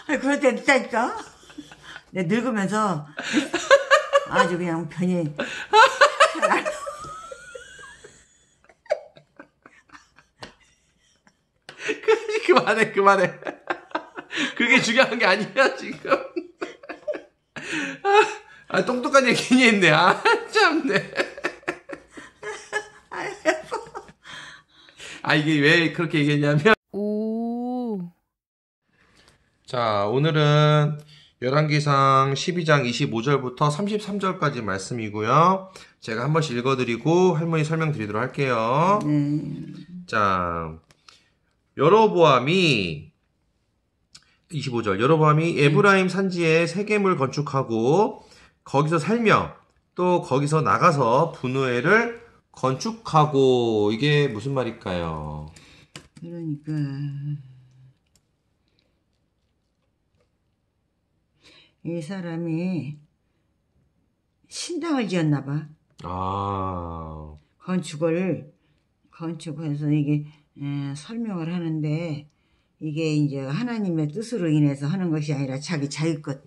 아니, 그럴 때 있다니까. 내 늙으면서 아주 그냥 편히. 그만해, 그만해. 그게 중요한 게 아니야, 지금. 똑똑한 얘기 괜히 했네. 참네. 이게 왜 그렇게 얘기했냐면. 자, 오늘은 열왕기상 12장 25절부터 33절까지 말씀이고요. 제가 한 번씩 읽어드리고 할머니 설명드리도록 할게요. 자, 여로보암이 25절 여로보암이 에브라임 산지에 세겜을 건축하고 거기서 살며 또 거기서 나가서 분우엘을 건축하고. 이게 무슨 말일까요? 그러니까 이 사람이 신당을 지었나 봐. 건축해서 이게 설명을 하는데, 이게 이제 하나님의 뜻으로 인해서 하는 것이 아니라 자기 것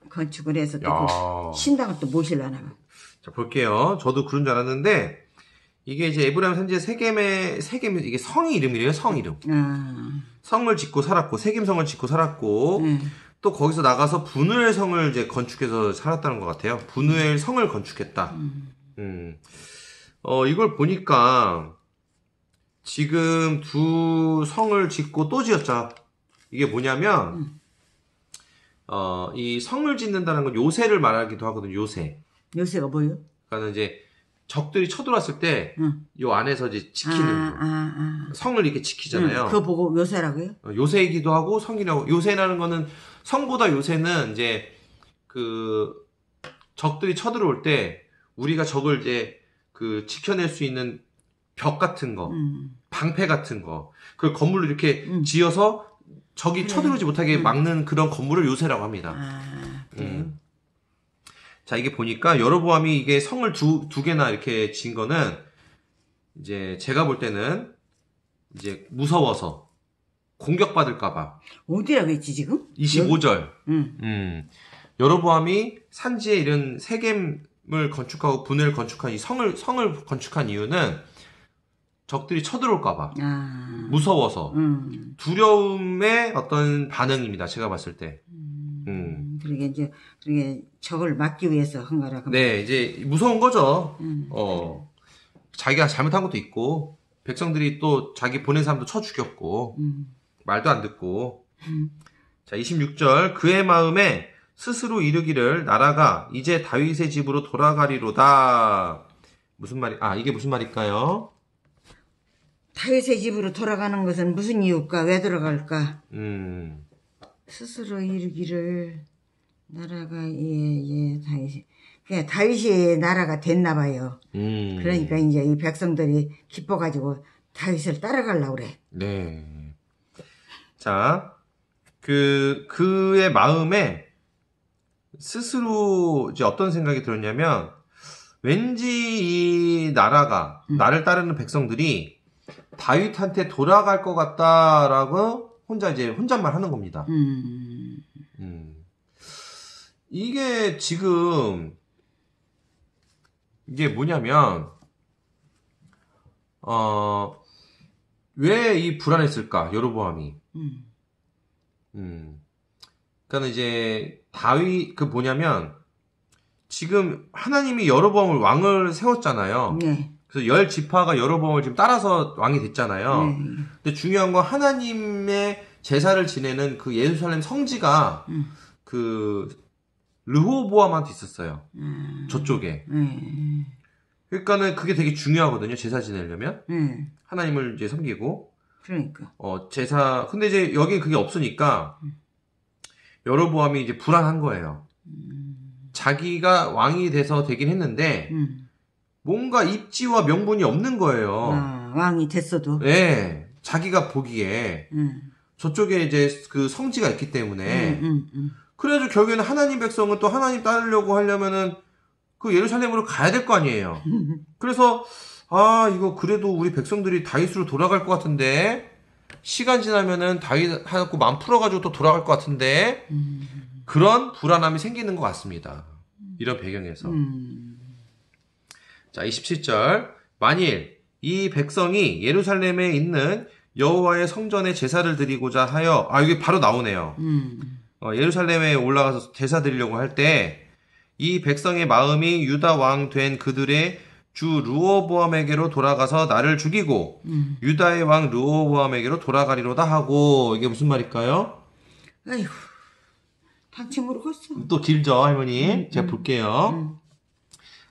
건축을 해서 또 그 신당을 또 모시려나 봐. 자, 볼게요. 저도 그런 줄 알았는데, 이게 이제 에브라임 산지의 세겜, 이게 성 이름이래요, 성 이름. 성을 짓고 살았고, 세겜성을 짓고 살았고, 또 거기서 나가서 분우엘 성을 이제 건축해서 살았다는 것 같아요. 분우엘 성을 건축했다. 이걸 보니까, 지금 두 성을 짓고 또 지었죠. 이게 뭐냐면, 이 성을 짓는다는 건 요새를 말하기도 하거든요, 요새. 요새가 뭐예요? 그러니까 이제 적들이 쳐들어왔을 때, 요 안에서 이제 지키는 거. 성을 이렇게 지키잖아요. 그거 보고 요새라고요? 요새이기도 하고 성이라고. 요새라는 거는, 성보다 요새는 이제, 적들이 쳐들어올 때, 우리가 적을 이제, 지켜낼 수 있는 벽 같은 거, 방패 같은 거, 그 건물을 이렇게 지어서 적이 쳐들어오지 못하게 막는 그런 건물을 요새라고 합니다. 자, 이게 보니까 여로보암이 이게 성을 두 개나 이렇게 지은 거는, 이제 제가 볼 때는 이제 무서워서 공격받을까봐. 어디라고 했지 지금? 25절. 여로보암이 산지에 이런 세겜을 건축하고 분을 건축한 이 성을 건축한 이유는 적들이 쳐들어올까봐. 무서워서. 두려움의 어떤 반응입니다. 제가 봤을 때. 그러게 적을 막기 위해서 한 거라. 네, 이제 무서운 거죠. 자기가 잘못한 것도 있고, 백성들이 또 자기 보낸 사람도 쳐 죽였고, 말도 안 듣고. 자, 26절. 그의 마음에 스스로 이르기를 나라가 이제 다윗의 집으로 돌아가리로다. 무슨 말이, 이게 무슨 말일까요? 다윗의 집으로 돌아가는 것은 무슨 이유일까? 왜 돌아갈까? 스스로 이르기를 나라가 다윗이 나라가 됐나 봐요. 그러니까 이제 이 백성들이 기뻐가지고 다윗을 따라가려고 그래. 네. 자, 그의 마음에 스스로 이제 어떤 생각이 들었냐면, 왠지 이 나라가, 나를 따르는 백성들이 다윗한테 돌아갈 것 같다라고 혼잣말 하는 겁니다. 이게 지금, 이게 뭐냐면, 왜 이 불안했을까, 여로보암이. 그러니까 이제, 뭐냐면, 지금 하나님이 여로보암을 왕을 세웠잖아요. 네. 그래서 10지파가 여로보암을 지금 따라서 왕이 됐잖아요. 근데 중요한 건 하나님의 제사를 지내는 그 예루살렘 성지가 르호보암한테 있었어요. 저쪽에. 그러니까는 그게 되게 중요하거든요. 제사 지내려면. 하나님을 이제 섬기고. 그러니까. 근데 이제 여기 그게 없으니까 여로보암이 이제 불안한 거예요. 자기가 왕이 돼서 되긴 했는데 뭔가 입지와 명분이 없는 거예요. 왕이 됐어도. 네. 자기가 보기에 저쪽에 이제 그 성지가 있기 때문에 그래가지고 결국에는 하나님 백성은 또 하나님 따르려고 하려면은 그 예루살렘으로 가야 될 거 아니에요. 그래서 이거 그래도 우리 백성들이 다윗으로 돌아갈 것 같은데 시간 지나면은 다윗 하고 마음 풀어가지고 또 돌아갈 것 같은데 그런 불안함이 생기는 것 같습니다. 이런 배경에서. 자, 27절. 만일 이 백성이 예루살렘에 있는 여호와의 성전에 제사를 드리고자 하여, 이게 바로 나오네요. 예루살렘에 올라가서 제사 드리려고 할 때 이 백성의 마음이 유다 왕 된 그들의 주 르호보암에게로 돌아가서 나를 죽이고 유다의 왕 르호보암에게로 돌아가리로다 하고, 이게 무슨 말일까요? 아이고, 당치 모르겠어. 또 길죠, 할머니. 제가 볼게요.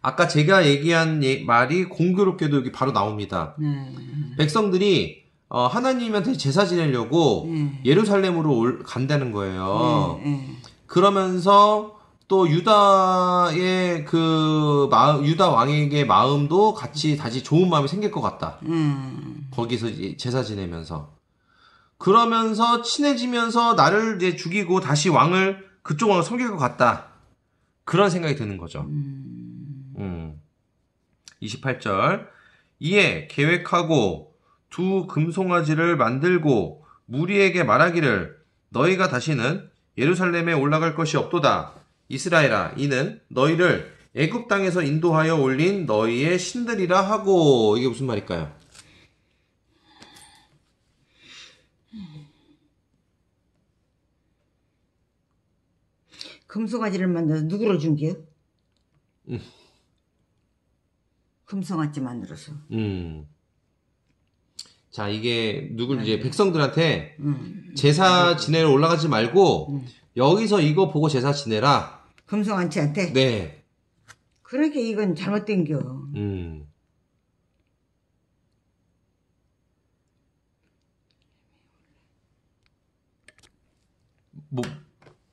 아까 제가 얘기한 말이 공교롭게도 여기 바로 나옵니다. 백성들이 하나님한테 제사 지내려고 예루살렘으로 간다는 거예요. 그러면서 또 유다의 유다 왕에게 마음도 같이 다시 좋은 마음이 생길 것 같다. 거기서 제사 지내면서. 그러면서 친해지면서 나를 이제 죽이고 다시 왕을, 그쪽 왕을 섬길 것 같다. 그런 생각이 드는 거죠. 28절. 이에 계획하고 두 금송아지를 만들고 무리에게 말하기를 너희가 다시는 예루살렘에 올라갈 것이 없도다. 이스라엘아, 이는 너희를 애굽 땅에서 인도하여 올린 너희의 신들이라 하고. 이게 무슨 말일까요? 금송아지를 만들어서 누구를 준겨? 금송아지 만들어서. 자, 이게 이제 백성들한테 제사 지내러 올라가지 말고 여기서 이거 보고 제사 지내라. 금송아지한테? 네. 그러니까 이건 잘못된겨.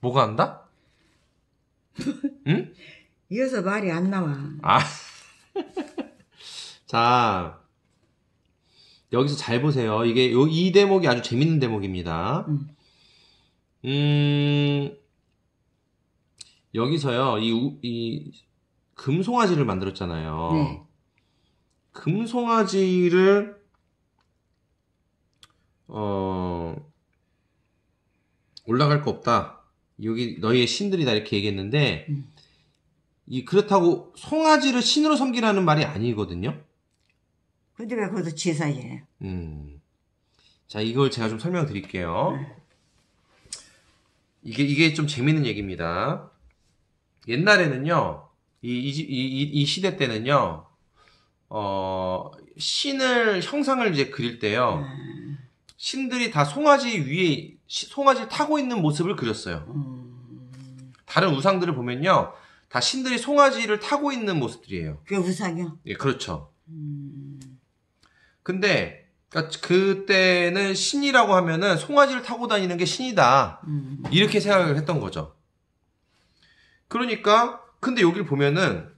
뭐가 한다? 응? 이어서 말이 안 나와. 자, 여기서 잘 보세요. 이 대목이 아주 재밌는 대목입니다. 여기서요, 이 금송아지를 만들었잖아요. 네. 금송아지를, 올라갈 거 없다. 여기 너희의 신들이다. 이렇게 얘기했는데, 그렇다고 송아지를 신으로 섬기라는 말이 아니거든요. 근데 왜 그것도 제사예요? 자, 이걸 제가 좀 설명드릴게요. 이게 좀 재밌는 얘기입니다. 옛날에는요, 이 시대 때는요, 신을, 형상을 이제 그릴 때요, 신들이 다 송아지를 타고 있는 모습을 그렸어요. 다른 우상들을 보면요, 다 신들이 송아지를 타고 있는 모습들이에요. 그게 우상이요? 예, 그렇죠. 근데, 그때는 신이라고 하면은 송아지를 타고 다니는 게 신이다. 이렇게 생각을 했던 거죠. 그러니까, 근데 여기를 보면은,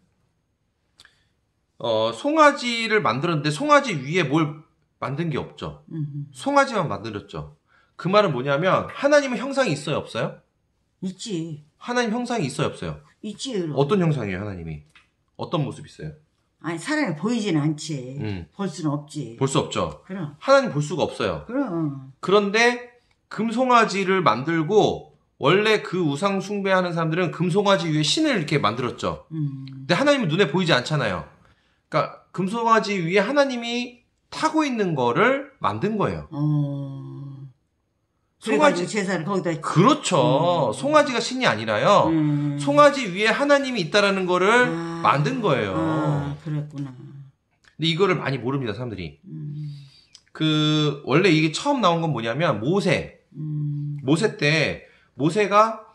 송아지를 만들었는데 송아지 위에 뭘 만든 게 없죠. 송아지만 만들었죠. 그 말은 뭐냐면, 하나님의 형상이 있어요, 없어요? 있지. 하나님 형상이 있어요, 없어요? 있지. 그럼. 어떤 형상이에요, 하나님이? 어떤 모습 있어요? 아니, 사람이 보이지는 않지. 볼 수는 없지. 볼 수 없죠. 그럼. 하나님 볼 수가 없어요. 그럼. 그런데 금송아지를 만들고 원래 그 우상 숭배하는 사람들은 금송아지 위에 신을 이렇게 만들었죠. 근데 하나님은 눈에 보이지 않잖아요. 그러니까 금송아지 위에 하나님이 타고 있는 거를 만든 거예요. 송아지 제사를 거기다. 그렇죠. 송아지가 신이 아니라요. 송아지 위에 하나님이 있다라는 거를 만든 거예요. 그랬구나. 근데 이거를 많이 모릅니다, 사람들이. 원래 이게 처음 나온 건 뭐냐면, 모세 때, 모세가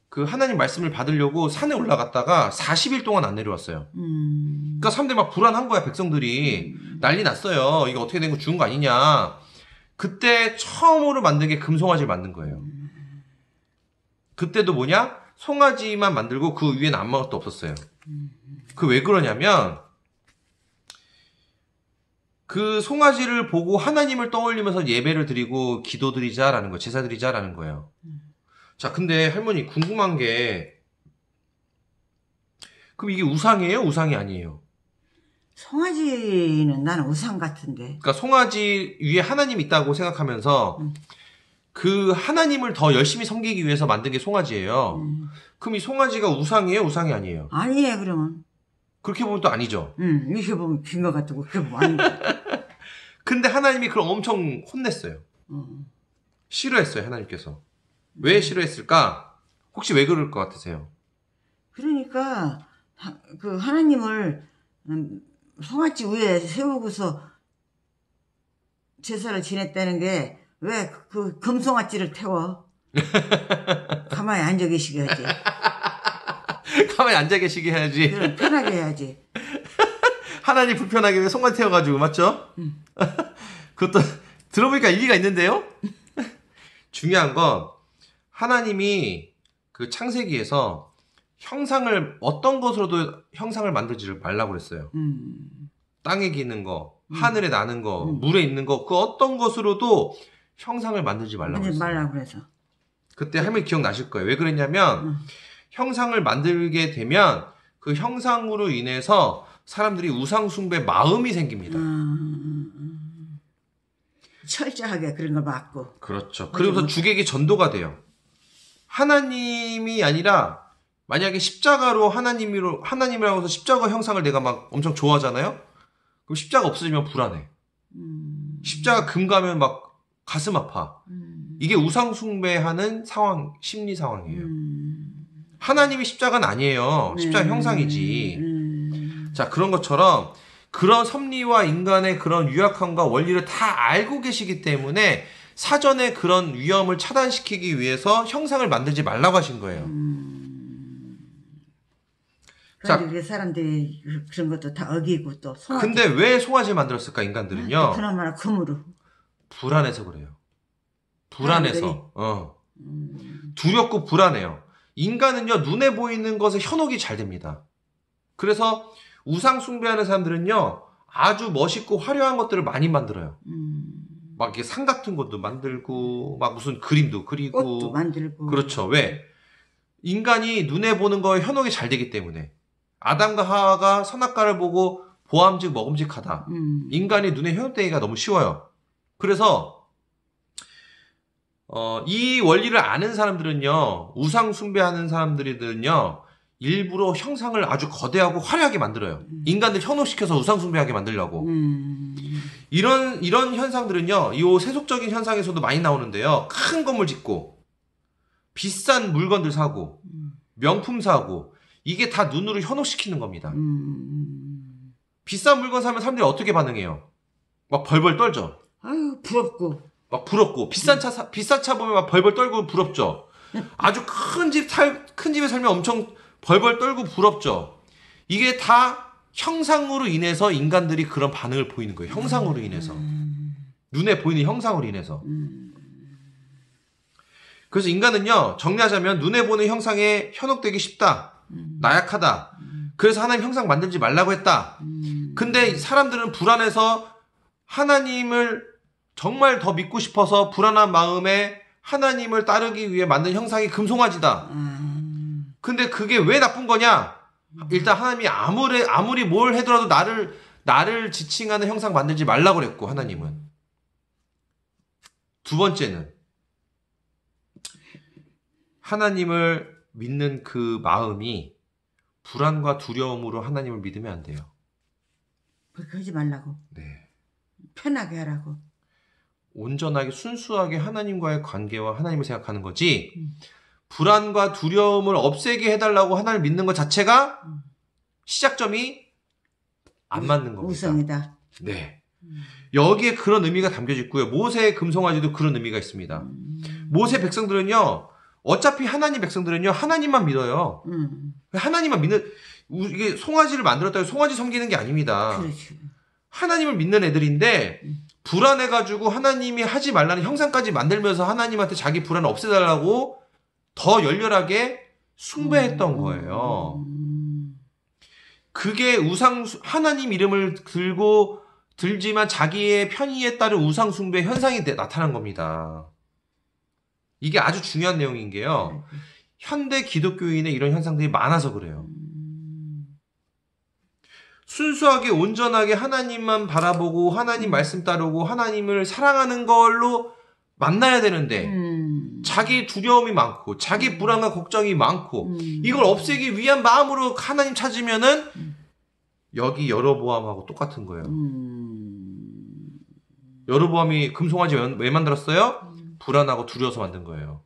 그 하나님 말씀을 받으려고 산에 올라갔다가 40일 동안 안 내려왔어요. 그러니까 사람들이 막 불안한 거야, 백성들이. 난리 났어요. 이거 어떻게 된 거 죽은 거 아니냐. 그때 처음으로 만든 게 금송아지를 만든 거예요. 그때도 뭐냐? 송아지만 만들고 그 위에는 아무것도 없었어요. 그 왜 그러냐면, 그 송아지를 보고 하나님을 떠올리면서 예배를 드리고 기도드리자라는 거예요. 제사드리자라는 거예요. 자, 근데 할머니 궁금한 게, 그럼 이게 우상이에요? 우상이 아니에요? 송아지는 나는 우상 같은데. 그러니까 송아지 위에 하나님이 있다고 생각하면서 그 하나님을 더 열심히 섬기기 위해서 만든 게 송아지예요. 그럼 이 송아지가 우상이에요? 우상이 아니에요? 아니에요, 그러면. 그렇게 보면 또 아니죠. 이렇게 보면 긴 것 같고, 그렇게 보면 아닌데. 근데 하나님이 그걸 엄청 혼냈어요. 싫어했어요, 하나님께서. 왜 싫어했을까? 혹시 왜 그럴 것 같으세요? 그러니까, 그 하나님을 송아지 위에 세우고서 제사를 지냈다는 게 왜 그 금송아지를 태워? 가만히 앉아 계시게 하지. 가만히 앉아 계시게 해야지. 그럼 편하게 해야지. 하나님 불편하게 왜 송아지 태워가지고, 맞죠? 그것도 들어보니까 일리가 있는데요? 중요한 건 하나님이 그 창세기에서 형상을 어떤 것으로도 형상을 만들지를 말라고 그랬어요. 땅에 기는 거, 하늘에 나는 거, 물에 있는 거, 그 어떤 것으로도 형상을 만들지 말라고 그랬어요. 말라고 그래서. 그때 할머니 기억나실 거예요. 왜 그랬냐면 형상을 만들게 되면 그 형상으로 인해서 사람들이 우상숭배 마음이 생깁니다. 철저하게 그런 걸 막고. 그렇죠. 그러면서 주객이 전도가 돼요. 하나님이 아니라 만약에 십자가로 하나님이라고 해서 십자가 형상을 내가 막 엄청 좋아하잖아요. 그럼 십자가 없어지면 불안해. 십자가 금 가면 막 가슴 아파. 이게 우상숭배하는 상황, 심리 상황이에요. 하나님이 십자가는 아니에요. 십자가 형상이지. 자, 그런 것처럼 그런 섭리와 인간의 그런 유약함과 원리를 다 알고 계시기 때문에 사전에 그런 위험을 차단시키기 위해서 형상을 만들지 말라고 하신 거예요. 그런데 사람들이 그런 것도 다 어기고 또 송아지. 근데 왜 송아지를 만들었을까, 인간들은요? 그나마나 금으로. 불안해서 그래요. 불안해서. 두렵고 불안해요. 인간은요, 눈에 보이는 것에 현혹이 잘 됩니다. 그래서 우상 숭배하는 사람들은요, 아주 멋있고 화려한 것들을 많이 만들어요. 막 이렇게 상 같은 것도 만들고, 막 무슨 그림도 그리고. 꽃도 만들고. 그렇죠. 왜? 인간이 눈에 보는 거에 현혹이 잘 되기 때문에. 아담과 하와가 선악과를 보고 보암직 먹음직하다. 인간이 눈에 현혹되기가 너무 쉬워요. 그래서 이 원리를 아는 사람들은요, 우상 숭배하는 사람들이들은요, 일부러 형상을 아주 거대하고 화려하게 만들어요. 인간들 현혹시켜서 우상 숭배하게 만들려고. 이런 현상들은요, 이 세속적인 현상에서도 많이 나오는데요. 큰 건물 짓고, 비싼 물건들 사고, 명품 사고, 이게 다 눈으로 현혹시키는 겁니다. 비싼 물건 사면 사람들이 어떻게 반응해요? 막 벌벌 떨죠. 아유, 부럽고. 막 부럽고, 비싼 차 보면 막 벌벌 떨고 부럽죠. 아주 큰 집에 살면 엄청 벌벌 떨고 부럽죠. 이게 다 형상으로 인해서 인간들이 그런 반응을 보이는 거예요. 형상으로 인해서. 눈에 보이는 형상으로 인해서. 그래서 인간은요, 정리하자면 눈에 보는 형상에 현혹되기 쉽다. 나약하다. 그래서 하나님 형상 만들지 말라고 했다. 근데 사람들은 불안해서 하나님을 정말 더 믿고 싶어서 불안한 마음에 하나님을 따르기 위해 만든 형상이 금송아지다. 근데 그게 왜 나쁜 거냐? 일단 하나님이 아무리 뭘 해더라도 나를 지칭하는 형상 만들지 말라고 그랬고, 하나님은. 두 번째는 하나님을 믿는 그 마음이 불안과 두려움으로 하나님을 믿으면 안 돼요. 그렇게 하지 말라고. 네. 편하게 하라고. 온전하게 순수하게 하나님과의 관계와 하나님을 생각하는 거지, 불안과 두려움을 없애게 해달라고 하나님을 믿는 것 자체가 시작점이 안 맞는 겁니다. 우상이다. 네. 여기에 그런 의미가 담겨져 있고요. 모세의 금송아지도 그런 의미가 있습니다. 모세 백성들은요, 어차피 하나님 백성들은요, 하나님만 믿어요. 하나님만 이게 송아지를 만들었다고 송아지 섬기는 게 아닙니다. 그렇죠. 하나님을 믿는 애들인데, 불안해가지고 하나님이 하지 말라는 형상까지 만들면서 하나님한테 자기 불안을 없애달라고 더 열렬하게 숭배했던 거예요. 그게 하나님 이름을 들지만 자기의 편의에 따른 우상숭배 현상이 나타난 겁니다. 이게 아주 중요한 내용인 게요. 현대 기독교인의 이런 현상들이 많아서 그래요. 순수하게 온전하게 하나님만 바라보고 하나님 말씀 따르고 하나님을 사랑하는 걸로 만나야 되는데 자기 두려움이 많고 자기 불안과 걱정이 많고 이걸 없애기 위한 마음으로 하나님 찾으면은 여기 여로보암하고 똑같은 거예요. 여로보암이 금송아지 왜 만들었어요? 불안하고 두려워서 만든 거예요.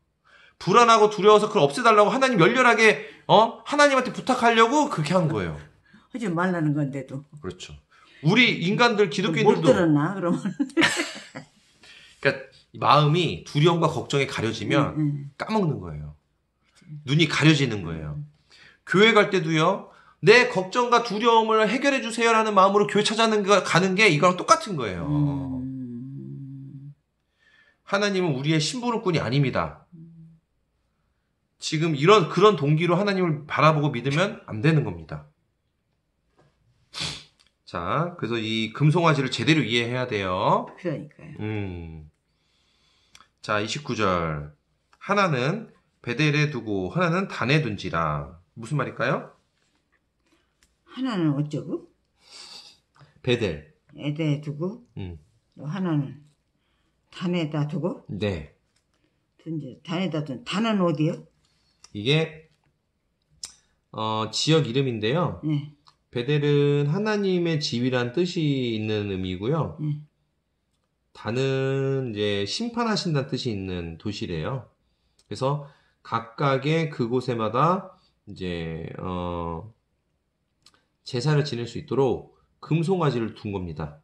불안하고 두려워서 그걸 없애달라고 하나님 열렬하게 하나님한테 부탁하려고 그렇게 한 거예요. 하지 말라는 건데도. 그렇죠. 우리 인간들 기독교인들도 못 들었나 그러면? 그러니까 마음이 두려움과 걱정에 가려지면 까먹는 거예요. 눈이 가려지는 거예요. 교회 갈 때도요. 내 걱정과 두려움을 해결해 주세요라는 마음으로 교회 가는 게 이거랑 똑같은 거예요. 하나님은 우리의 심부름꾼이 아닙니다. 지금 그런 동기로 하나님을 바라보고 믿으면 안 되는 겁니다. 자, 그래서 이 금송아지를 제대로 이해해야 돼요. 그러니까요. 자, 29절. 하나는 베델에 두고 하나는 단에 둔지라. 무슨 말일까요? 하나는 어쩌고? 베델. 에대에 두고, 또 하나는 단에다 두고? 네. 단에다 둔, 단은 어디요? 이게, 지역 이름인데요. 네. 베델은 하나님의 집이란 뜻이 있는 의미고요. 단은 이제 심판하신다는 뜻이 있는 도시래요. 그래서 각각의 그곳에마다 이제 제사를 지낼 수 있도록 금송아지를 둔 겁니다.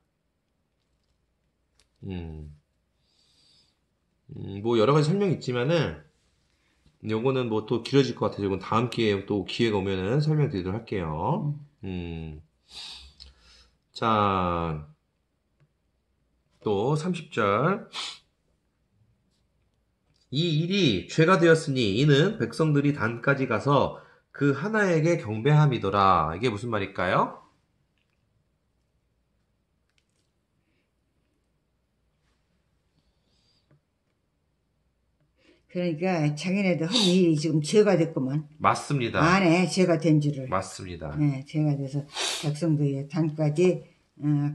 뭐 여러 가지 설명이 있지만은 요거는 뭐 또 길어질 것 같아서 이건 다음 기회에 또 기회가 오면은 설명드리도록 할게요. 자, 또 30절. 이 일이 죄가 되었으니 이는 백성들이 단까지 가서 그 하나에게 경배함이더라. 이게 무슨 말일까요? 그러니까 자기네들 한 일이 지금 죄가 됐구만. 맞습니다. 안에 죄가 된 줄을. 맞습니다. 네, 죄가 돼서 백성들의 단까지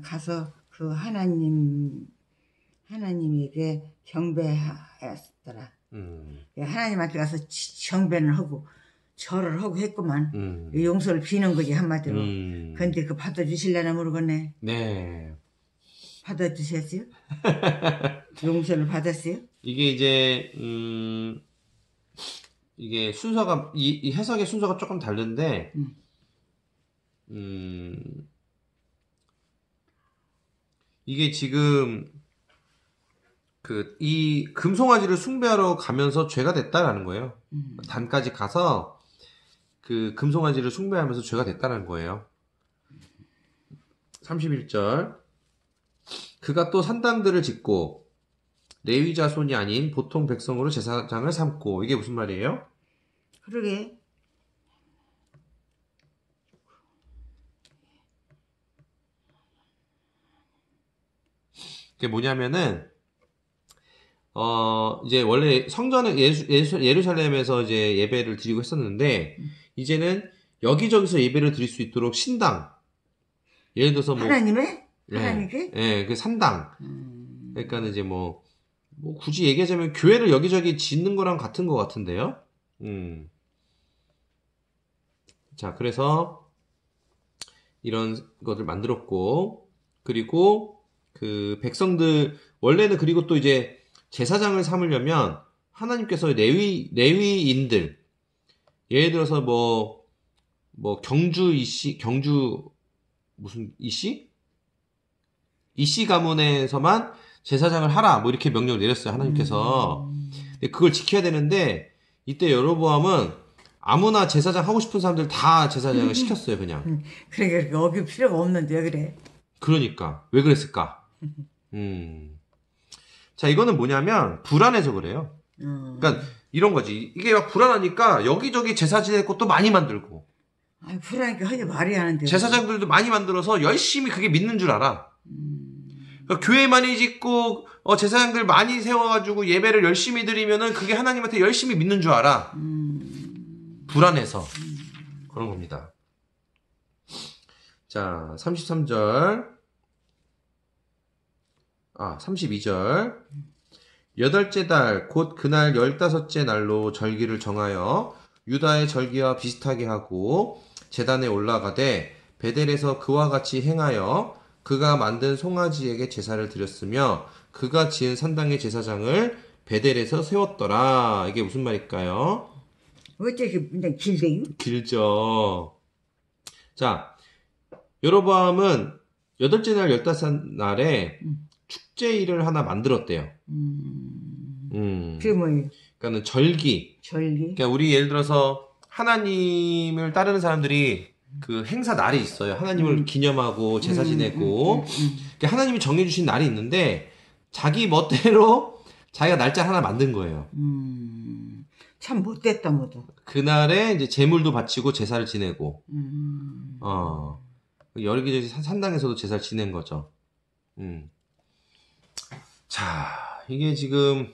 가서 그 하나님에게 경배하였더라. 하나님한테 가서 경배를 하고 절을 하고 했구만. 용서를 비는 거지 한마디로. 근데 그 받아주실려나 모르겠네. 네. 받아주셨어요? 용서를 받았어요? 이게 이제 이게 순서가 이 해석의 순서가 조금 다른데 이게 지금 이 금송아지를 숭배하러 가면서 죄가 됐다라는 거예요. 단까지 가서 그 금송아지를 숭배하면서 죄가 됐다는 거예요. 31절. 그가 또 산당들을 짓고 레위 자손이 아닌 보통 백성으로 제사장을 삼고. 이게 무슨 말이에요? 그러게. 그게 뭐냐면은 이제 원래 성전에 예루살렘에서 이제 예배를 드리고 했었는데 이제는 여기저기서 예배를 드릴 수 있도록 신당. 예를 들어서 뭐 하나님의? 하나님께? 예, 그 산당. 그러니까는 이제 뭐 굳이 얘기하자면 교회를 여기저기 짓는 거랑 같은 것 같은데요. 자, 그래서 이런 것을 만들었고, 그리고 그 백성들 원래는 그리고 또 이제 제사장을 삼으려면 하나님께서 레위인들, 예를 들어서 뭐 경주 무슨 이씨 가문에서만 제사장을 하라 뭐 이렇게 명령을 내렸어요, 하나님께서. 근데 그걸 지켜야 되는데 이때 여로보암은 아무나 제사장 하고 싶은 사람들 다 제사장을 시켰어요, 그냥. 그러니까 어길 필요가 없는데 왜 그래? 그러니까 왜 그랬을까? 자, 이거는 뭐냐면 불안해서 그래요. 그러니까 이런 거지. 이게 막 불안하니까 여기저기 제사 지낼 것도 많이 만들고. 아이, 불안하니까 하지 말이 하는데. 제사장들도 많이 만들어서 열심히 그게 믿는 줄 알아. 그러니까 교회 많이 짓고 제사장들 많이 세워가지고 예배를 열심히 드리면은 그게 하나님한테 열심히 믿는 줄 알아. 불안해서 그런 겁니다. 자, 33절. 32절. 여덟째 달 곧 그날 15째 날로 절기를 정하여 유다의 절기와 비슷하게 하고 제단에 올라가되 베델에서 그와 같이 행하여 그가 만든 송아지에게 제사를 드렸으며 그가 지은 산당의 제사장을 베델에서 세웠더라. 이게 무슨 말일까요? 어째 이렇게 길대요? 길죠. 자, 여로보암은 8째 날 15날에 축제일을 하나 만들었대요. 그게 뭐예요? 그러니까는 절기. 그러니까 우리 예를 들어서 하나님을 따르는 사람들이 그 행사 날이 있어요. 하나님을 기념하고 제사 지내고. 그러니까 하나님이 정해주신 날이 있는데 자기 멋대로 자기가 날짜 하나 만든 거예요. 참 못됐다 모두. 그날에 이제 제물도 바치고 제사를 지내고. 여기저기 산당에서도 제사를 지낸 거죠. 자, 이게 지금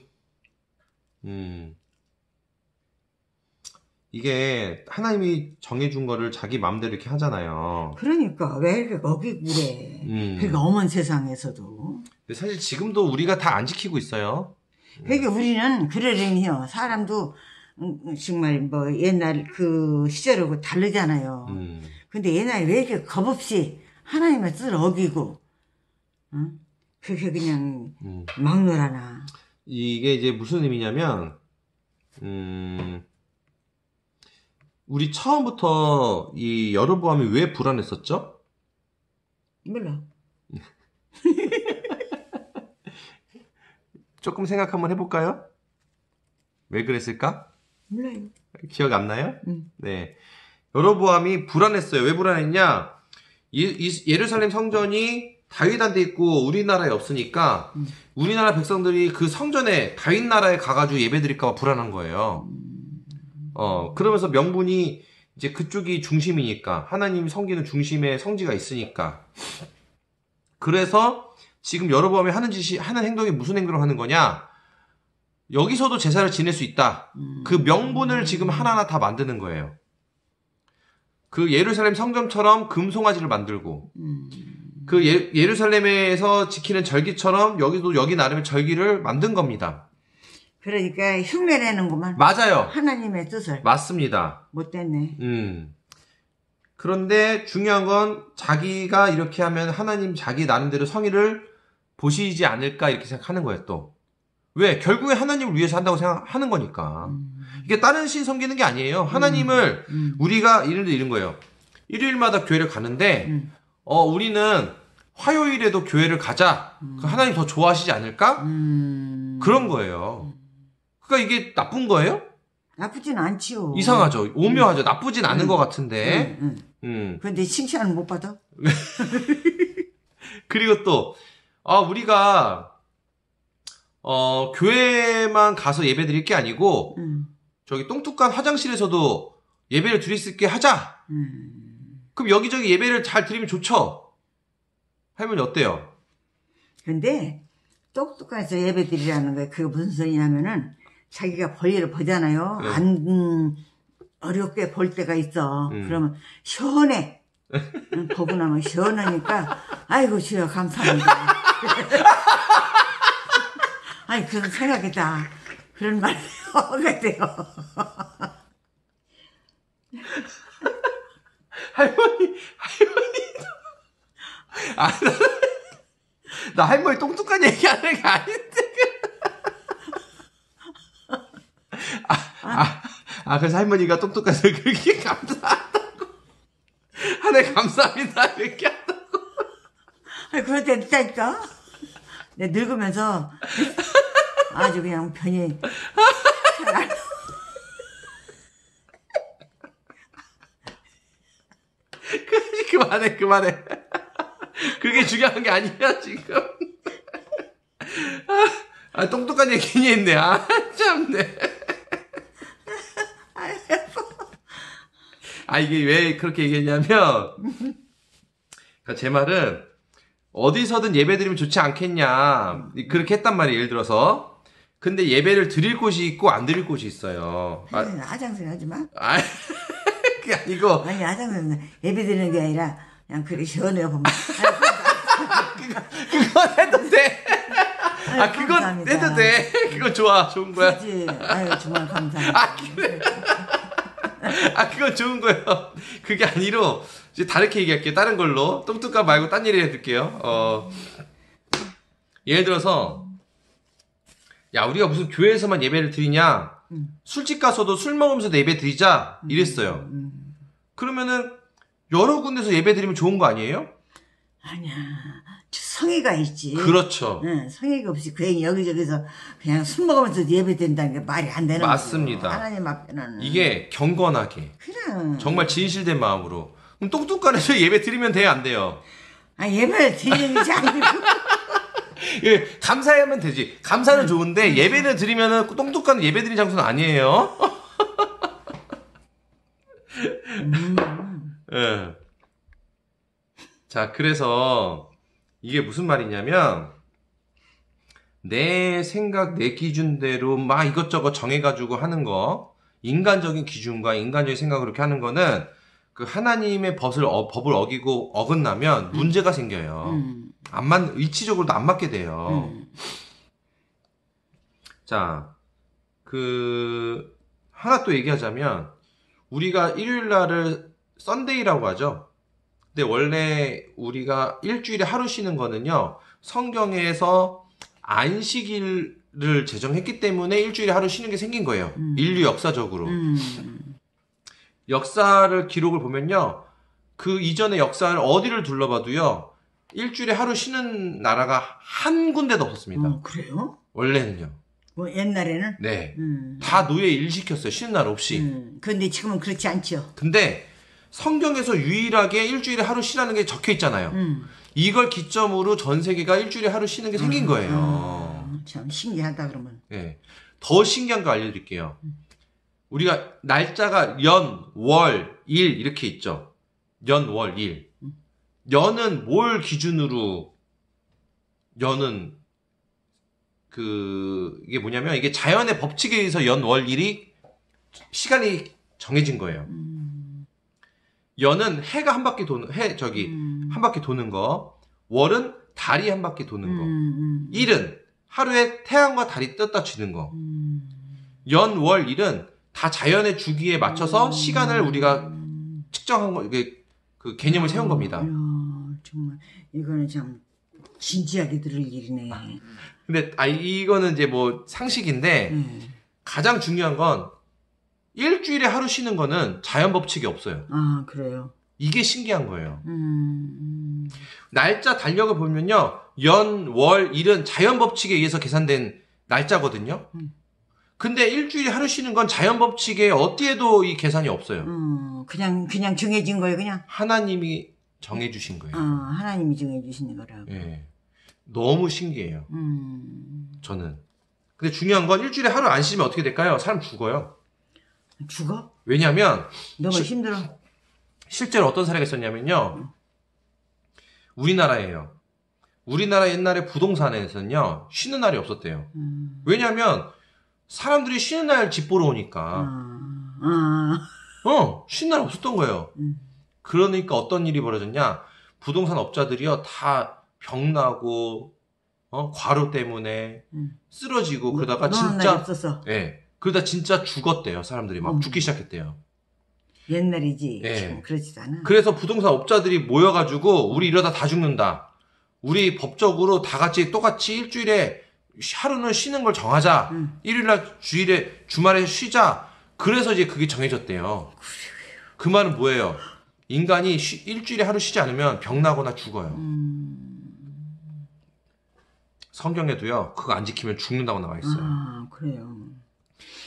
이게 하나님이 정해준 거를 자기 마음대로 이렇게 하잖아요. 그러니까 왜 이렇게 어기고 그래. 그러니까 엄한 세상에서도. 근데 사실 지금도 우리가 다 안 지키고 있어요. 그러니까 우리는 그러려니요. 사람도 정말 뭐 옛날 그 시절하고 다르잖아요. 근데 옛날에 왜 이렇게 겁없이 하나님의 뜻을 어기고 그렇게 그냥 막 놀아나. 이게 이제 무슨 의미냐면 우리 처음부터 이 여로보암이 왜 불안했었죠? 몰라. 조금 생각 한번 해볼까요? 왜 그랬을까? 몰라요. 기억 안 나요? 네. 여로보암이 불안했어요. 왜 불안했냐? 예루살렘 성전이 다윗한테 있고 우리나라에 없으니까 우리나라 백성들이 그 성전에 다윗 나라에 가가지고 예배드릴까봐 불안한 거예요. 그러면서 명분이 이제 그쪽이 중심이니까 하나님 섬기는 중심에 성지가 있으니까. 그래서 지금 여로보암이 하는 행동이 무슨 행동을 하는 거냐? 여기서도 제사를 지낼 수 있다. 그 명분을 지금 하나하나 다 만드는 거예요. 그 예루살렘 성전처럼 금송아지를 만들고 그 예루살렘에서 지키는 절기처럼 여기도 여기 나름의 절기를 만든 겁니다. 그러니까 흉내내는구만. 맞아요. 하나님의 뜻을. 맞습니다. 못됐네. 그런데 중요한 건 자기가 이렇게 하면 하나님 자기 나름대로 성의를 보시지 않을까 이렇게 생각하는 거예요. 또 왜? 결국에 하나님을 위해서 한다고 생각하는 거니까. 이게 다른 신 섬기는 게 아니에요. 하나님을 우리가 이런 거예요. 일요일마다 교회를 가는데 우리는 화요일에도 교회를 가자. 하나님 더 좋아하시지 않을까? 그런 거예요. 그러니까 이게 나쁜 거예요? 나쁘진 않지요. 이상하죠. 오묘하죠. 나쁘진 않은 것 같은데. 그런데 칭찬을 못 받아? 그리고 또 우리가 교회만 가서 예배 드릴 게 아니고 저기 똥뚝한 화장실에서도 예배를 드릴 수 있게 하자. 그럼 여기저기 예배를 잘 드리면 좋죠. 할머니 어때요? 근데 똑똑해서 예배 드리라는 거예요. 그게 무슨 소리냐면은 자기가 벌일을 보잖아요. 네. 안 어렵게 볼 때가 있어. 그러면 시원해. 보고 나면 시원하니까 아이고 주여 감사합니다. 아니 그런 생각했다. 그런 말이 같아요. 할머니 나 할머니 똥뚝한 얘기하는 게 아닌데. 그래서 할머니가 똑똑해서 그렇게 감사하다고. 하나님 감사합니다. 이렇게 한다고. 아니, 그럴 때 있다니까. 내가 늙으면서 아주 그냥 편히. 그만해. 그게 중요한 게 아니야, 지금. 똑똑한 얘기 괜히 했네. 참네. 이게 왜 그렇게 얘기했냐면, 제 말은, 어디서든 예배 드리면 좋지 않겠냐. 그렇게 했단 말이에요, 예를 들어서. 근데 예배를 드릴 곳이 있고, 안 드릴 곳이 있어요. 아장생 하지 마. 그게 아니고. 아니, 아장생 예배 드리는 게 아니라, 그냥 그리 시원해요 보면. 그건 해도 돼. 아유, 그건 감사합니다. 해도 돼. 그건 좋아. 좋은 거야. 그렇지. 아유 정말 감사합니다. 그래. 그건 좋은 거예요. 그게 아니로 이제 다르게 얘기할게요. 다른 걸로. 뚱뚱가 말고 딴 얘기 해드릴게요. 예를 들어서 야 우리가 무슨 교회에서만 예배를 드리냐? 술집 가서도 술 먹으면서 예배 드리자 이랬어요. 그러면은 여러 군데서 예배 드리면 좋은 거 아니에요? 아니야. 성의가 있지. 그렇죠. 응, 성의가 없이 괜히 여기저기서 그냥 술 먹으면서 예배 드린다는 게 말이 안 되는 거죠. 맞습니다. 하나님 앞에는. 이게 경건하게 그래. 정말 진실된 마음으로 그럼 뚱뚱간에서 예배 드리면 돼요 안 돼요? 예배를 드리는지 아니고. 예, 감사하면 되지. 감사는 좋은데 예배를 드리면은 뚱뚱간은 예배 드리는 장소는 아니에요. 예. 자, 그래서 이게 무슨 말이냐면 내 생각, 내 기준대로 막 이것저것 정해가지고 하는 거, 인간적인 기준과 인간적인 생각을 그렇게 하는 거는 그 하나님의 법을 어기고 어긋나면 문제가 생겨요. 위치적으로도 안 맞게 돼요. 자, 하나 또 얘기하자면 우리가 일요일 날을 썬데이라고 하죠. 근데 원래 우리가 일주일에 하루 쉬는 거는요, 성경에서 안식일을 제정했기 때문에 일주일에 하루 쉬는 게 생긴 거예요. 인류 역사적으로. 역사를 기록을 보면요, 그 이전의 역사를 어디를 둘러봐도요, 일주일에 하루 쉬는 나라가 한 군데도 없었습니다. 그래요? 원래는요. 뭐 옛날에는? 네. 다 노예 일시켰어요. 쉬는 날 없이. 그런데 지금은 그렇지 않죠. 근데 성경에서 유일하게 일주일에 하루 쉬라는 게 적혀 있잖아요. 이걸 기점으로 전 세계가 일주일에 하루 쉬는 게 생긴 거예요. 참 신기하다 그러면. 네. 더 신기한 거 알려드릴게요. 우리가 날짜가 연, 월, 일 이렇게 있죠. 연, 월, 일. 연은 뭘 기준으로 연은 이게 뭐냐면 이게 자연의 법칙에 의해서 연, 월, 일이 시간이 정해진 거예요. 연은 해가 한 바퀴 도는 한 바퀴 도는 거. 월은 달이 한 바퀴 도는 거. 일은 하루에 태양과 달이 떴다 지는 거. 연, 월, 일은 다 자연의 주기에 맞춰서 시간을 우리가 측정한 거, 이게 그 개념을 세운 겁니다. 이야, 정말 이거는 참 진지하게 들을 일이네. 근데 이거는 이제 뭐 상식인데 가장 중요한 건 일주일에 하루 쉬는 거는 자연 법칙이 없어요. 그래요. 이게 신기한 거예요. 날짜 달력을 보면요, 연, 월, 일은 자연 법칙에 의해서 계산된 날짜거든요. 근데 일주일에 하루 쉬는 건 자연 법칙에 어디에도 이 계산이 없어요. 그냥 정해진 거예요, 그냥. 하나님이 정해주신 거예요. 하나님이 정해주신 거라고. 예. 너무 신기해요. 저는. 근데 중요한 건 일주일에 하루 안 쉬면 어떻게 될까요? 사람 죽어요. 죽어? 왜냐면 너무 힘들어. 실제로 어떤 사례가 있었냐면요. 우리나라예요. 우리나라 옛날에 부동산에서는요, 쉬는 날이 없었대요. 왜냐면 사람들이 쉬는 날 집 보러 오니까. 쉬는 날 없었던 거예요. 그러니까 어떤 일이 벌어졌냐? 부동산 업자들이요, 다 병나고, 과로 때문에 쓰러지고, 그러다가 진짜, 없었어. 예. 그러다 진짜 죽었대요. 사람들이 막 죽기 시작했대요. 옛날이지. 예. 지금 그러지도 않아. 그래서 부동산 업자들이 모여가지고, 우리 이러다 다 죽는다. 우리 법적으로 다 같이 똑같이 일주일에 하루는 쉬는 걸 정하자. 일요일날 주말에 쉬자. 그래서 이제 그게 정해졌대요. 그 말은 뭐예요? 인간이 일주일에 하루 쉬지 않으면 병나거나 죽어요. 성경에도요, 그거 안 지키면 죽는다고 나와 있어요. 그래요.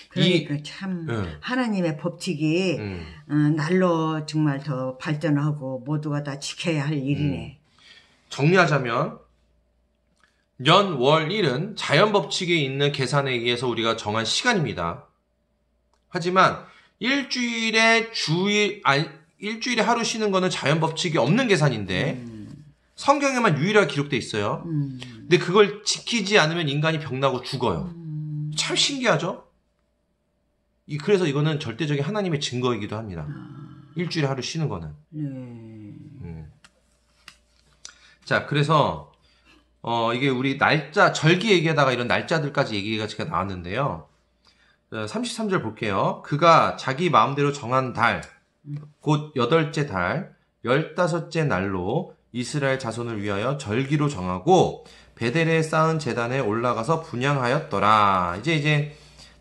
그러니까 참 하나님의 법칙이 날로 정말 더 발전하고 모두가 다 지켜야 할 일이네. 정리하자면 연, 월, 일은 자연 법칙에 있는 계산에 의해서 우리가 정한 시간입니다. 하지만 일주일에 하루 쉬는 거는 자연 법칙이 없는 계산인데 성경에만 유일하게 기록돼 있어요. 근데 그걸 지키지 않으면 인간이 병나고 죽어요. 참 신기하죠? 그래서 이거는 절대적인 하나님의 증거이기도 합니다. 일주일에 하루 쉬는 거는. 자, 그래서 이게 우리 날짜, 절기 얘기하다가 이런 날짜들까지 얘기가 지금 나왔는데요. 33절 볼게요. 그가 자기 마음대로 정한 달, 곧 8째 달, 15째 날로 이스라엘 자손을 위하여 절기로 정하고 베델에 쌓은 제단에 올라가서 분향하였더라. 이제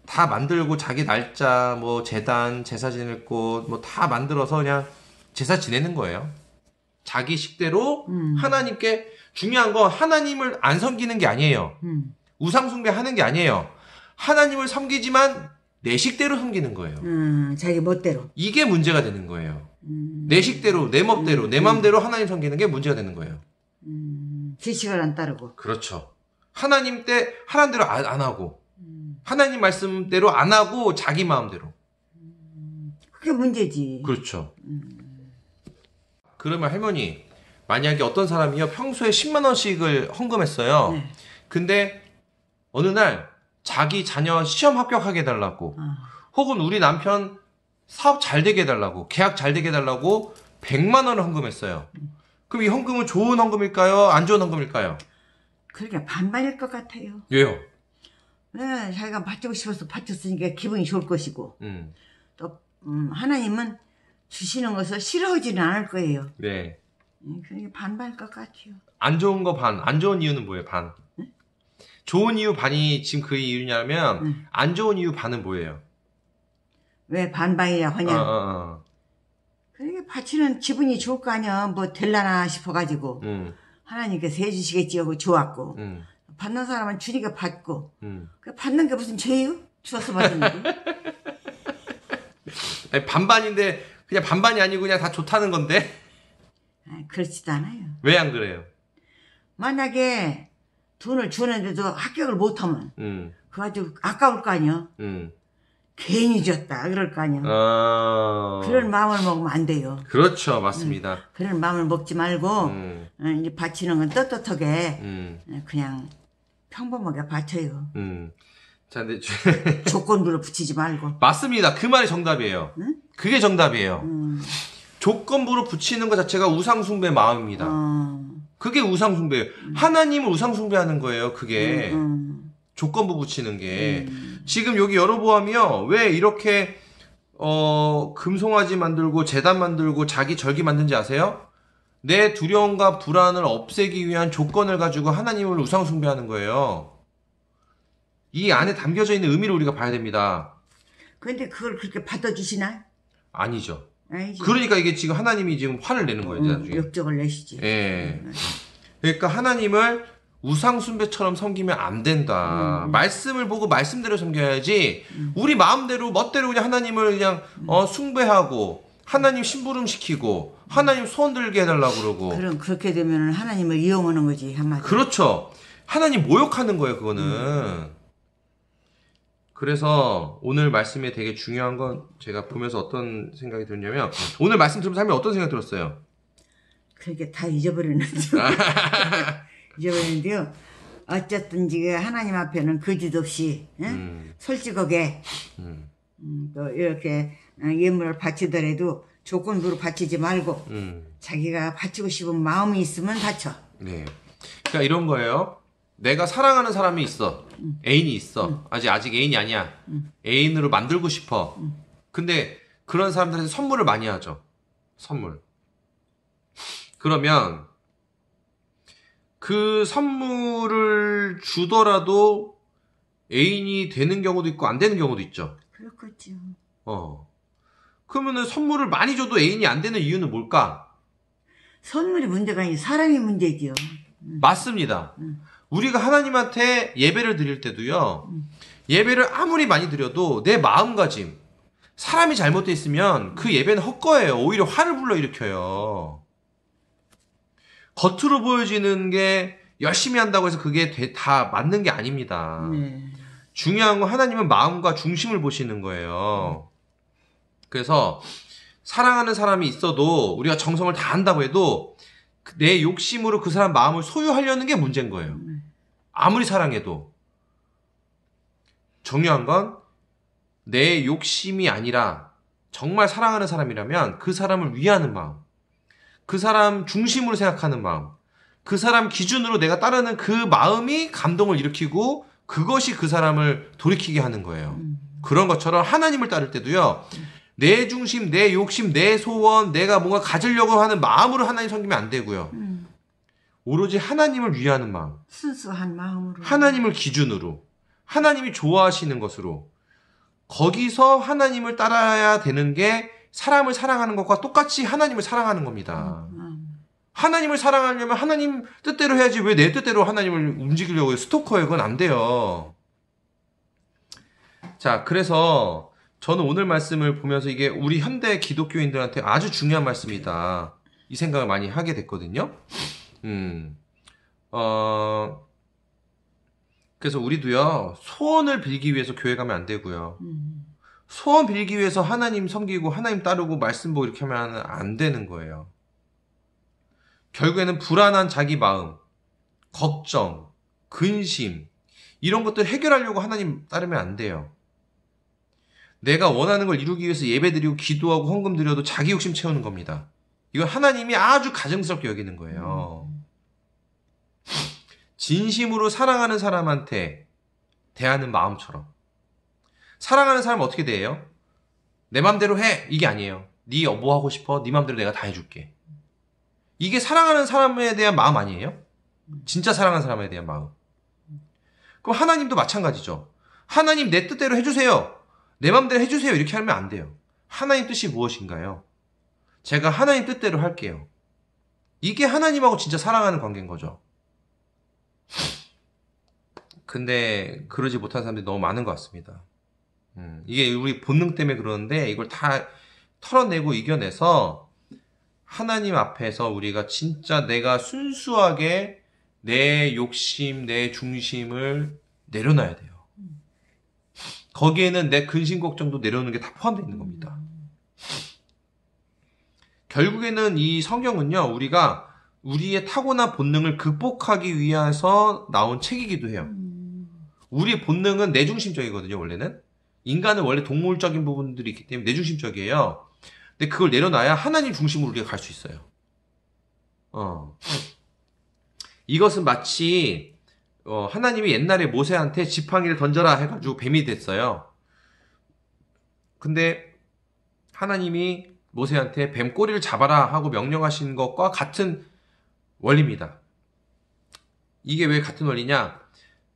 다 만들고 자기 날짜, 뭐 제단, 제사 지낼 곳, 뭐 다 만들어서 그냥 제사 지내는 거예요. 자기 식대로 하나님께, 중요한 건 하나님을 안 섬기는 게 아니에요. 우상 숭배하는 게 아니에요. 하나님을 섬기지만 내 식대로 섬기는 거예요. 자기 멋대로. 이게 문제가 되는 거예요. 내 식대로, 내 멋대로, 내 맘대로 하나님 섬기는 게 문제가 되는 거예요. 지식을 안 따르고. 그렇죠. 하나님대로 안 하고, 하나님 말씀대로 안 하고 자기 마음대로. 그게 문제지. 그렇죠. 그러면 할머니, 만약에 어떤 사람이요 평소에 10만 원씩을 헌금했어요. 네. 근데 어느 날 자기 자녀 시험 합격하게 해달라고, 혹은 우리 남편 사업 잘 되게 해달라고, 계약 잘 되게 해달라고 100만 원을 헌금했어요. 그럼 이 헌금은 좋은 헌금일까요? 안 좋은 헌금일까요? 그러니까 반반일 것 같아요. 왜요? 네, 자기가 바치고 싶어서 바쳤으니까 기분이 좋을 것이고, 또 하나님은 주시는 것을 싫어하지는 않을 거예요. 네. 그러니까 반반일 것 같아요. 안 좋은 거 반, 안 좋은 이유는 뭐예요? 반. 네? 좋은 이유 반이 지금 그 이유냐면 안 좋은 이유 반은 뭐예요? 왜 반반이냐 하냐. 그러니까 바치는 기분이 좋을 거 아니야. 뭐 될라나 싶어가지고 하나님께서 해주시겠지 하고 좋았고, 받는 사람은 주니까 받고, 받는 게 무슨 죄예요? 주어서 받는 게. 아니, 반반인데 그냥 반반이 아니고 그냥 다 좋다는 건데? 그렇지도 않아요. 왜 안 그래요? 만약에 돈을 주는데도 합격을 못하면 그거 아주 아까울 거 아니야. 괜히 줬다 그럴 거 아니야. 그런 마음을 먹으면 안 돼요. 그렇죠. 맞습니다. 그런 마음을 먹지 말고 이제 바치는 건 떳떳하게 그냥 평범하게 바쳐요. 자, 근데 조건부로 붙이지 말고. 맞습니다. 그 말이 정답이에요. 응? 그게 정답이에요. 조건부로 붙이는 것 자체가 우상숭배 마음입니다. 그게 우상숭배예요. 하나님을 우상숭배하는 거예요. 그게 조건부 붙이는 게. 지금 여기 여로보암이요. 왜 이렇게 금송아지 만들고 제단 만들고 자기 절기 만든지 아세요? 내 두려움과 불안을 없애기 위한 조건을 가지고 하나님을 우상숭배하는 거예요. 이 안에 담겨져 있는 의미를 우리가 봐야 됩니다. 그런데 그걸 그렇게 받아주시나? 아니죠. 아니죠. 그러니까 이게 지금 하나님이 지금 화를 내는 거예요. 나중에. 역적을 내시지. 예. 그러니까 하나님을 우상숭배처럼 섬기면 안 된다. 말씀을 보고 말씀대로 섬겨야지. 우리 마음대로 멋대로 그냥 하나님을 그냥 숭배하고 하나님 심부름 시키고 하나님 소원 들게 해달라고 그러고. 그럼 그렇게 되면 하나님을 이용하는 거지 한마디로. 그렇죠. 하나님 모욕하는 거예요. 그거는. 그래서 오늘 말씀에 되게 중요한 건 제가 보면서 어떤 생각이 들었냐면, 오늘 말씀 들으면서 하면 어떤 생각이 들었어요? 그렇게 다 잊어버리는데. 잊어버리는데요. 어쨌든지 하나님 앞에는 거짓 없이 솔직하게 또 이렇게 예물을 바치더라도 조건부로 바치지 말고 자기가 바치고 싶은 마음이 있으면 바쳐. 네. 그러니까 이런 거예요. 내가 사랑하는 사람이 있어. 애인이 있어. 아직 애인이 아니야. 애인으로 만들고 싶어. 근데 그런 사람들한테 선물을 많이 하죠. 선물. 그러면 그 선물을 주더라도 애인이 되는 경우도 있고 안 되는 경우도 있죠. 그렇겠죠. 그러면은 선물을 많이 줘도 애인이 안 되는 이유는 뭘까? 선물이 문제가 아니고 사람이 문제지요. 맞습니다. 우리가 하나님한테 예배를 드릴 때도요, 예배를 아무리 많이 드려도 내 마음가짐, 사람이 잘못되어 있으면 그 예배는 헛거예요. 오히려 화를 불러일으켜요. 겉으로 보여지는 게 열심히 한다고 해서 그게 다 맞는 게 아닙니다. 중요한 건 하나님은 마음과 중심을 보시는 거예요. 그래서 사랑하는 사람이 있어도 우리가 정성을 다 한다고 해도 내 욕심으로 그 사람 마음을 소유하려는 게 문제인 거예요. 아무리 사랑해도. 중요한 건 내 욕심이 아니라 정말 사랑하는 사람이라면 그 사람을 위하는 마음, 그 사람 중심으로 생각하는 마음, 그 사람 기준으로 내가 따르는 그 마음이 감동을 일으키고 그것이 그 사람을 돌이키게 하는 거예요. 그런 것처럼 하나님을 따를 때도요. 내 중심, 내 욕심, 내 소원, 내가 뭔가 가지려고 하는 마음으로 하나님 섬기면 안 되고요. 오로지 하나님을 위하는 마음. 순수한 마음으로. 하나님을 기준으로. 하나님이 좋아하시는 것으로. 거기서 하나님을 따라야 되는 게 사람을 사랑하는 것과 똑같이 하나님을 사랑하는 겁니다. 하나님을 사랑하려면 하나님 뜻대로 해야지 왜 내 뜻대로 하나님을 움직이려고 해요. 스토커예요. 그건 안 돼요. 자, 그래서 저는 오늘 말씀을 보면서 이게 우리 현대 기독교인들한테 아주 중요한 말씀이다. 이 생각을 많이 하게 됐거든요. 그래서 우리도요, 소원을 빌기 위해서 교회 가면 안 되고요. 소원 빌기 위해서 하나님 섬기고 하나님 따르고 말씀 보고 이렇게 하면 안 되는 거예요. 결국에는 불안한 자기 마음, 걱정, 근심 이런 것들 해결하려고 하나님 따르면 안 돼요. 내가 원하는 걸 이루기 위해서 예배드리고 기도하고 헌금 드려도 자기 욕심 채우는 겁니다. 이건 하나님이 아주 가증스럽게 여기는 거예요. 진심으로 사랑하는 사람한테 대하는 마음처럼. 사랑하는 사람은 어떻게 대해요? 내 맘대로 해! 이게 아니에요. 네 뭐 하고 싶어? 네 맘대로 내가 다 해줄게. 이게 사랑하는 사람에 대한 마음 아니에요? 진짜 사랑하는 사람에 대한 마음. 그럼 하나님도 마찬가지죠. 하나님 내 뜻대로 해주세요. 내 맘대로 해주세요. 이렇게 하면 안 돼요. 하나님 뜻이 무엇인가요? 제가 하나님 뜻대로 할게요. 이게 하나님하고 진짜 사랑하는 관계인 거죠. 근데 그러지 못한 사람들이 너무 많은 것 같습니다. 이게 우리 본능 때문에 그러는데 이걸 다 털어내고 이겨내서 하나님 앞에서 우리가 진짜 내가 순수하게 내 욕심, 내 중심을 내려놔야 돼요. 거기에는 내 근심 걱정도 내려놓는 게 다 포함되어 있는 겁니다. 결국에는 이 성경은요, 우리가 우리의 타고난 본능을 극복하기 위해서 나온 책이기도 해요. 우리 본능은 내중심적이거든요, 원래는. 인간은 원래 동물적인 부분들이 있기 때문에 내중심적이에요. 근데 그걸 내려놔야 하나님 중심으로 우리가 갈 수 있어요. 이것은 마치 하나님이 옛날에 모세한테 지팡이를 던져라 해가지고 뱀이 됐어요. 근데 하나님이 모세한테 뱀 꼬리를 잡아라 하고 명령하신 것과 같은 원리입니다. 이게 왜 같은 원리냐?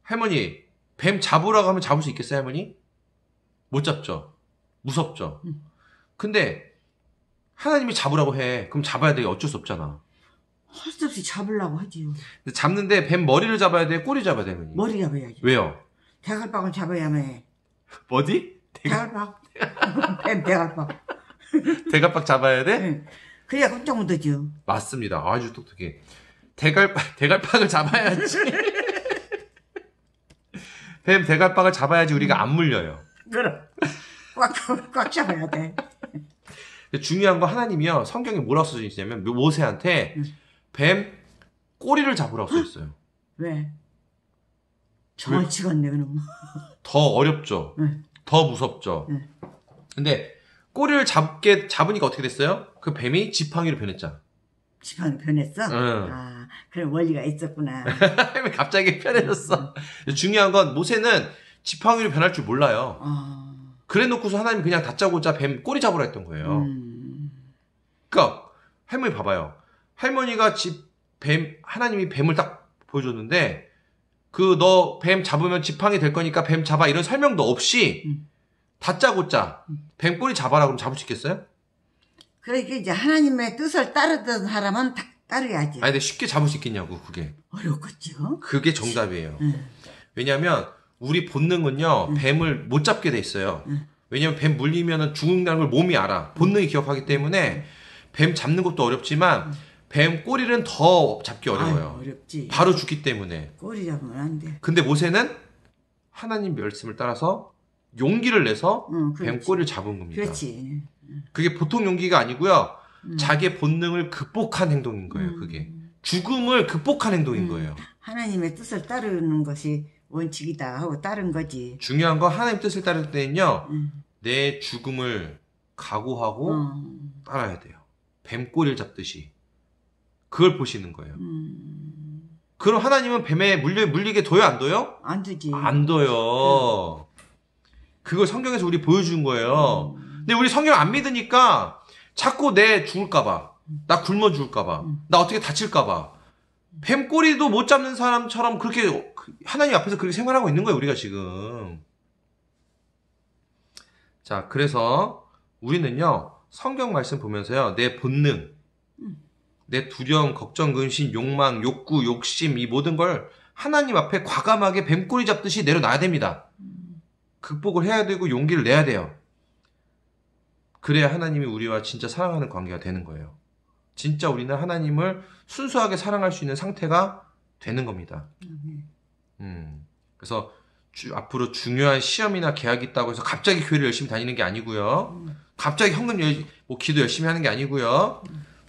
할머니, 뱀 잡으라고 하면 잡을 수 있겠어요, 할머니? 못 잡죠. 무섭죠. 근데 하나님이 잡으라고 해. 그럼 잡아야 돼. 어쩔 수 없잖아. 할 수 없이 잡으려고 하지요. 잡는데 뱀 머리를 잡아야 돼? 꼬리 잡아야 돼, 할머니? 머리 잡아야지. 왜요? 대갈박을 잡아야만 해. 어디? 대갈박. 뱀 대갈박. 대갈박 잡아야 돼? 네. 그래야 깜짝 묻어죠. 맞습니다. 아주 똑똑해. 대갈박을 잡아야지. 뱀 대갈박을 잡아야지 우리가 안 물려요. 그럼. 꽉 잡아야 돼. 중요한 거 하나님이요. 성경에 뭐라고 써져 있냐면 모세한테 뱀 꼬리를 잡으라고 써 있어요. 왜? 정말 치겠네, 그럼. 더 어렵죠. 더 무섭죠. 근데 꼬리를 잡으니까 어떻게 됐어요? 그 뱀이 지팡이로 변했잖아. 지팡이로 변했어? 아, 그런 원리가 있었구나. 갑자기 편해졌어. 중요한 건 모세는 지팡이로 변할 줄 몰라요. 그래 놓고서 하나님 그냥 다짜고짜 뱀 꼬리 잡으라 했던 거예요. 그러니까 할머니 봐봐요. 할머니가 하나님이 뱀을 딱 보여줬는데 너 뱀 잡으면 지팡이 될 거니까 뱀 잡아 이런 설명도 없이 다짜고짜 뱀 꼬리 잡아라 그러면 잡을 수 있겠어요? 그러니까 이제 하나님의 뜻을 따르던 사람은 따르야지. 아니 근데 쉽게 잡을 수 있겠냐고 그게. 어렵겠죠. 그게 정답이에요. 왜냐하면 우리 본능은요 뱀을 못 잡게 돼 있어요. 왜냐면 뱀 물리면 죽는다는 걸 몸이 알아. 본능이 기억하기 때문에 뱀 잡는 것도 어렵지만 뱀 꼬리는 더 잡기 어려워요. 아유, 어렵지. 바로 죽기 때문에. 꼬리 잡으면 안 돼. 근데 모세는 하나님 말씀을 따라서 용기를 내서 뱀 꼬리를 잡은 겁니다. 그렇지. 그게 보통 용기가 아니고요. 자기의 본능을 극복한 행동인 거예요. 그게. 죽음을 극복한 행동인 거예요. 하나님의 뜻을 따르는 것이 원칙이다 하고 따른 거지. 중요한 건 하나님 뜻을 따를 때는요. 내 죽음을 각오하고 따라야 돼요. 뱀꼬리를 잡듯이. 그걸 보시는 거예요. 그럼 하나님은 뱀에 물리게 둬요, 안 둬요? 안 두지. 안 둬요. 그걸 성경에서 우리 보여준 거예요. 근데 우리 성경 안 믿으니까 자꾸 내 죽을까봐, 나 굶어 죽을까봐, 나 어떻게 다칠까봐, 뱀 꼬리도 못 잡는 사람처럼 그렇게 하나님 앞에서 그렇게 생활하고 있는 거예요, 우리가 지금. 자, 그래서 우리는요, 성경 말씀 보면서요, 내 본능, 내 두려움, 걱정, 근심, 욕망, 욕구, 욕심, 이 모든 걸 하나님 앞에 과감하게 뱀꼬리 잡듯이 내려놔야 됩니다. 극복을 해야 되고 용기를 내야 돼요. 그래야 하나님이 우리와 진짜 사랑하는 관계가 되는 거예요. 진짜 우리는 하나님을 순수하게 사랑할 수 있는 상태가 되는 겁니다. 그래서 앞으로 중요한 시험이나 계약이 있다고 해서 갑자기 교회를 열심히 다니는 게 아니고요. 갑자기 현금 기도 열심히 하는 게 아니고요.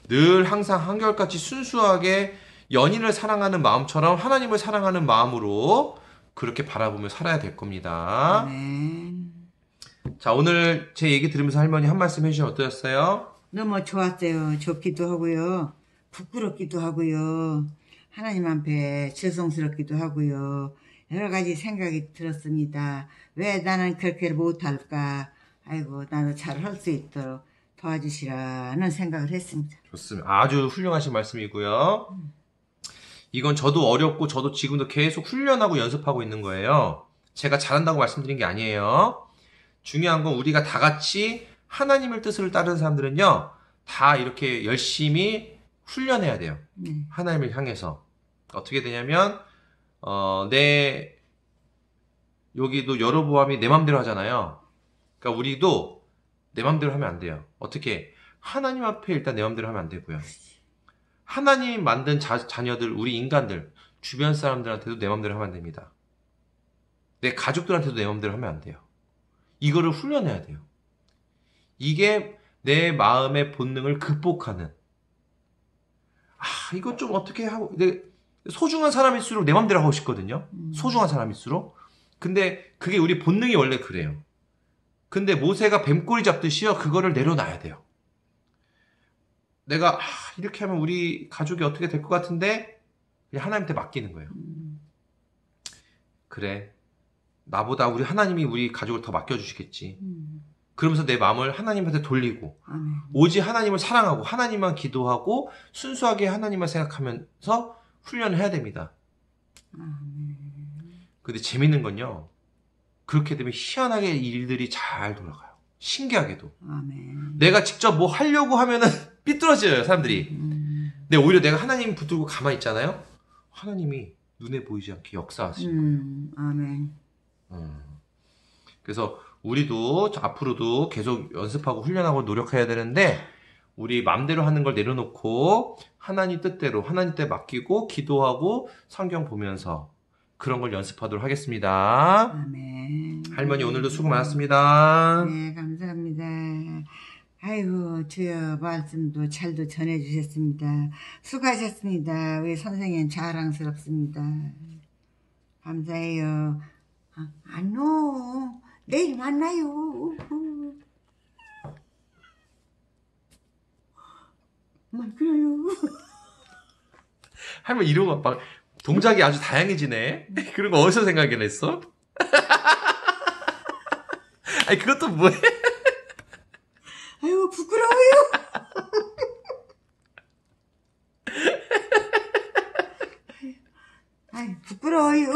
늘 항상 한결같이 순수하게 연인을 사랑하는 마음처럼 하나님을 사랑하는 마음으로 그렇게 바라보며 살아야 될 겁니다. 자, 오늘 제 얘기 들으면서 할머니 한 말씀 해주시면 어떠셨어요? 너무 좋았어요. 좋기도 하고요. 부끄럽기도 하고요. 하나님 앞에 죄송스럽기도 하고요. 여러 가지 생각이 들었습니다. 왜 나는 그렇게 못할까? 아이고, 나도 잘 할 수 있도록 도와주시라는 생각을 했습니다. 좋습니다. 아주 훌륭하신 말씀이고요. 이건 저도 어렵고 저도 지금도 계속 훈련하고 연습하고 있는 거예요. 제가 잘한다고 말씀드린 게 아니에요. 중요한 건 우리가 다 같이 하나님의 뜻을 따르는 사람들은요, 다 이렇게 열심히 훈련해야 돼요. 하나님을 향해서. 어떻게 되냐면, 여기도 여로보암이 내 맘대로 하잖아요. 그러니까 우리도 내 맘대로 하면 안 돼요. 어떻게? 하나님 앞에 일단 내 맘대로 하면 안 되고요. 하나님 만든 자녀들, 우리 인간들, 주변 사람들한테도 내 맘대로 하면 안 됩니다. 내 가족들한테도 내 맘대로 하면 안 돼요. 이거를 훈련해야 돼요. 이게 내 마음의 본능을 극복하는. 이거 좀 어떻게 하고, 소중한 사람일수록 내 맘대로 하고 싶거든요. 소중한 사람일수록. 근데 그게 우리 본능이 원래 그래요. 근데 모세가 뱀꼬리 잡듯이요, 그거를 내려놔야 돼요. 내가 이렇게 하면 우리 가족이 어떻게 될 것 같은데 그냥 하나님한테 맡기는 거예요. 그래, 나보다 우리 하나님이 우리 가족을 더 맡겨주시겠지. 그러면서 내 마음을 하나님한테 돌리고 오직 하나님을 사랑하고 하나님만 기도하고 순수하게 하나님만 생각하면서 훈련을 해야 됩니다. 근데 재밌는 건요, 그렇게 되면 희한하게 일들이 잘 돌아가요. 신기하게도. 내가 직접 뭐 하려고 하면은 삐뚤어져요, 사람들이. 근데 오히려 내가 하나님 붙들고 가만히 있잖아요. 하나님이 눈에 보이지 않게 역사하시는 거예요. 아멘. 그래서 우리도 앞으로도 계속 연습하고 훈련하고 노력해야 되는데, 우리 마음대로 하는 걸 내려놓고 하나님 뜻대로 하나님 때 맡기고 기도하고 성경 보면서 그런 걸 연습하도록 하겠습니다. 아멘. 할머니 오늘도 수고 많았습니다. 네, 감사합니다. 아이고, 주여 말씀도 잘도 전해주셨습니다. 수고하셨습니다. 우리 선생님 자랑스럽습니다. 감사해요. 안녕. 내일 만나요. 그래요. 할머니 이러고 막 동작이 아주 다양해지네. 그런 거 어디서 생각해냈어? 아니 그것도 뭐해? 아유, 부끄러워요. 아유, 부끄러워요.